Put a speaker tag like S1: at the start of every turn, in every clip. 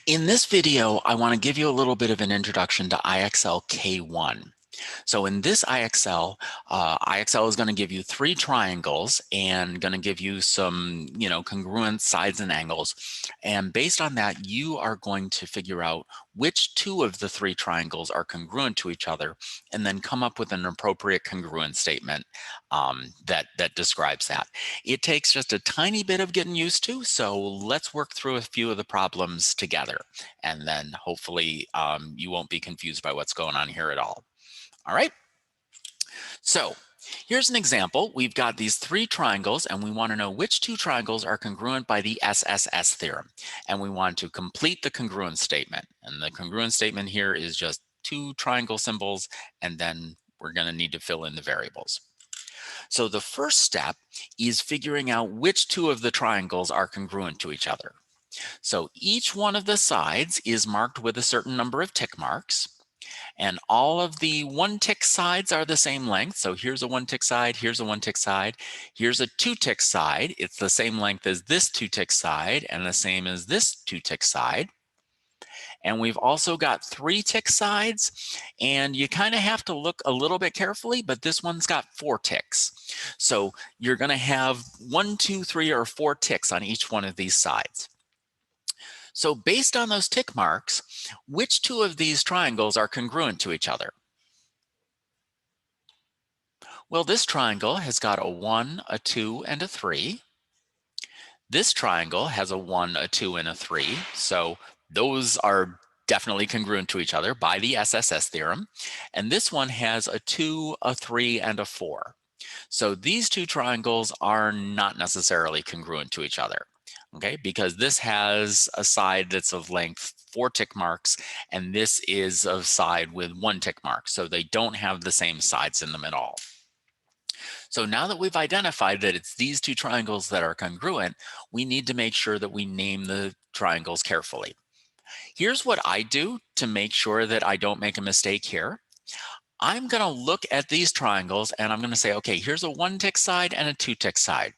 S1: In this video, I want to give you a little bit of an introduction to Ixl K1. So in this Ixl, Ixl is going to give you three triangles and going to give you some, congruent sides and angles. And based on that, you are going to figure out which two of the three triangles are congruent to each other, and then come up with an appropriate congruent statement that describes that. It takes just a tiny bit of getting used to, so let's work through a few of the problems together, and then hopefully you won't be confused by what's going on here at all. All right, so here's an example. We've got these three triangles, and we want to know which two triangles are congruent by the Sas theorem. And we want to complete the congruence statement. And the congruence statement here is just two triangle symbols, and then we're going to need to fill in the variables. So the first step is figuring out which two of the triangles are congruent to each other. So each one of the sides is marked with a certain number of tick marks. And all of the one tick sides are the same length. So here's a one tick side, here's a one tick side, here's a two tick side. It's the same length as this two tick side and the same as this two tick side. And we've also got three tick sides, and you kind of have to look a little bit carefully, but this one's got four ticks. So you're going to have 1, 2, 3, or 4 ticks on each one of these sides. So based on those tick marks, which two of these triangles are congruent to each other? Well, this triangle has got a 1, a 2, and a 3. This triangle has a 1, a 2, and a 3. So those are definitely congruent to each other by the Sas theorem. And this one has a 2, a 3, and a 4. So these two triangles are not necessarily congruent to each other. Okay, because this has a side that's of length 4 tick marks, and this is a side with 1 tick mark. So they don't have the same sides in them at all. So now that we've identified that it's these two triangles that are congruent, we need to make sure that we name the triangles carefully. Here's what I do to make sure that I don't make a mistake here. I'm going to look at these triangles and I'm going to say, okay, here's a 1 tick side and a 2 tick side.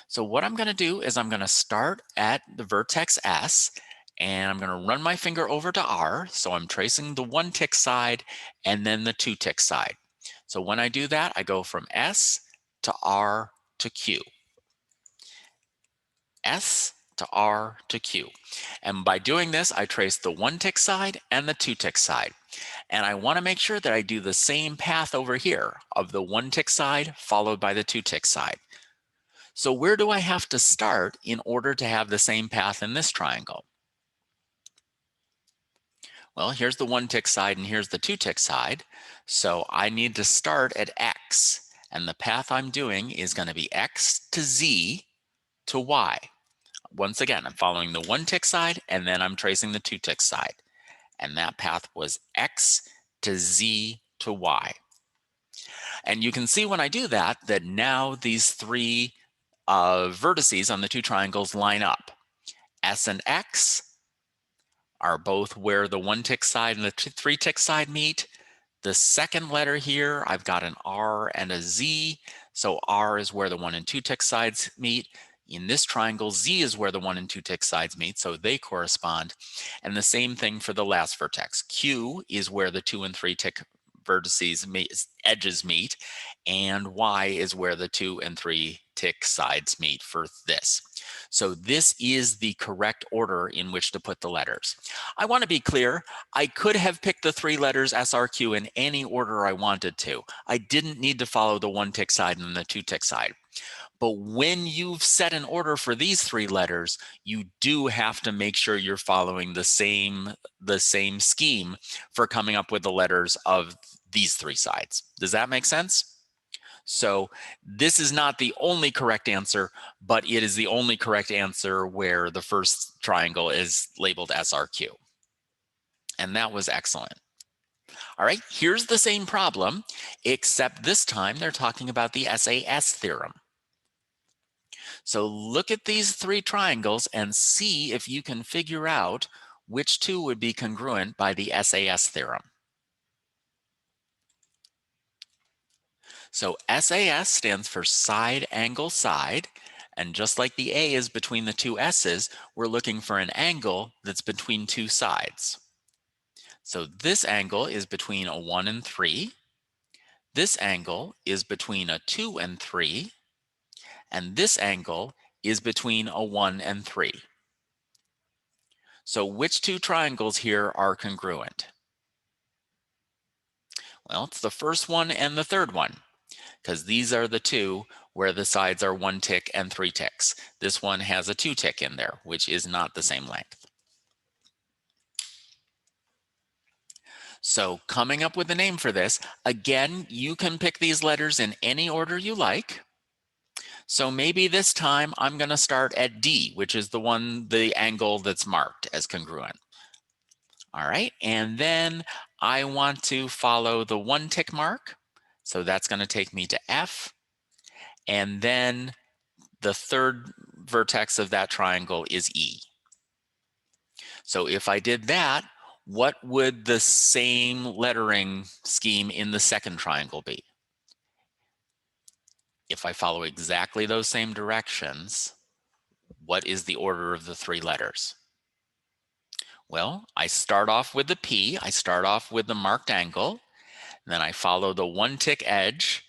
S1: So what I'm going to do is I'm going to start at the vertex S, and I'm going to run my finger over to R. So I'm tracing the 1 tick side and then the 2 tick side. So when I do that, I go from S to R to Q. S to R to Q. And by doing this, I trace the 1 tick side and the 2 tick side. And I want to make sure that I do the same path over here of the 1 tick side followed by the 2 tick side. So where do I have to start in order to have the same path in this triangle? Well, here's the 1 tick side and here's the 2 tick side. So I need to start at X. And the path I'm doing is going to be X to Z to Y. Once again, I'm following the 1 tick side and then I'm tracing the 2 tick side. And that path was X to Z to Y. And you can see when I do that, that now these three vertices on the two triangles line up. S and X are both where the 1 tick side and the 3 tick side meet. The second letter here, I've got an R and a Z. So R is where the 1 and 2 tick sides meet. In this triangle, Z is where the 1 and 2 tick sides meet, so they correspond. And the same thing for the last vertex. Q is where the 2 and 3 tick vertices edges meet, and Y is where the 2 and 3 tick sides meet for this. So this is the correct order in which to put the letters. I want to be clear, I could have picked the 3 letters SRQ in any order I wanted to. I didn't need to follow the 1 tick side and the 2 tick side. But when you've set an order for these 3 letters, you do have to make sure you're following the same scheme for coming up with the letters of these 3 sides. Does that make sense? So this is not the only correct answer, but it is the only correct answer where the first triangle is labeled SRQ. And that was excellent. All right, here's the same problem, except this time they're talking about the Sas theorem. So look at these 3 triangles and see if you can figure out which two would be congruent by the Sas theorem. So SAS stands for side angle side, And just like the A is between the two S's, we're looking for an angle that's between two sides. So this angle is between a 1 and 3. This angle is between a 2 and 3. And this angle is between a 1 and 3. So which two triangles here are congruent? Well, it's the first one and the third one, because these are the two where the sides are 1 tick and 3 ticks. This one has a 2 tick in there, which is not the same length. So coming up with a name for this, again, you can pick these letters in any order you like. So maybe this time I'm going to start at D, which is the angle that's marked as congruent. All right, and then I want to follow the 1 tick mark. So that's going to take me to F. And then the third vertex of that triangle is E. So if I did that, what would the same lettering scheme in the second triangle be? If I follow exactly those same directions, what is the order of the 3 letters? Well, I start off with the P, I start off with the marked angle, then I follow the 1 tick edge,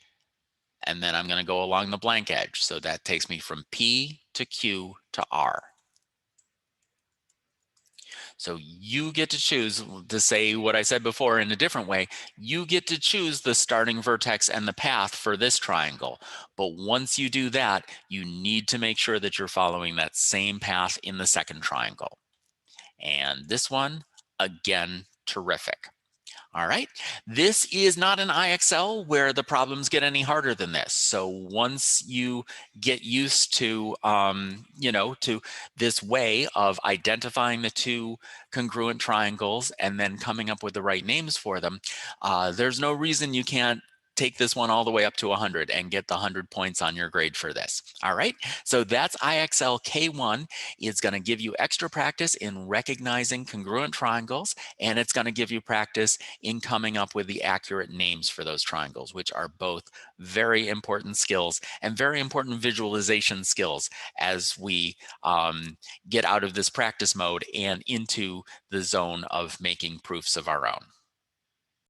S1: and then I'm going to go along the blank edge. So that takes me from P to Q to R. So you get to choose, to say what I said before in a different way, you get to choose the starting vertex and the path for this triangle. But once you do that, you need to make sure that you're following that same path in the second triangle. And this one, again, terrific. All right, this is not an IXL where the problems get any harder than this. So once you get used to, to this way of identifying the two congruent triangles and then coming up with the right names for them, there's no reason you can't take this one all the way up to 100 and get the 100 points on your grade for this. All right, so that's Ixl K1. It's going to give you extra practice in recognizing congruent triangles, and it's going to give you practice in coming up with the accurate names for those triangles, which are both very important skills and very important visualization skills as we get out of this practice mode and into the zone of making proofs of our own.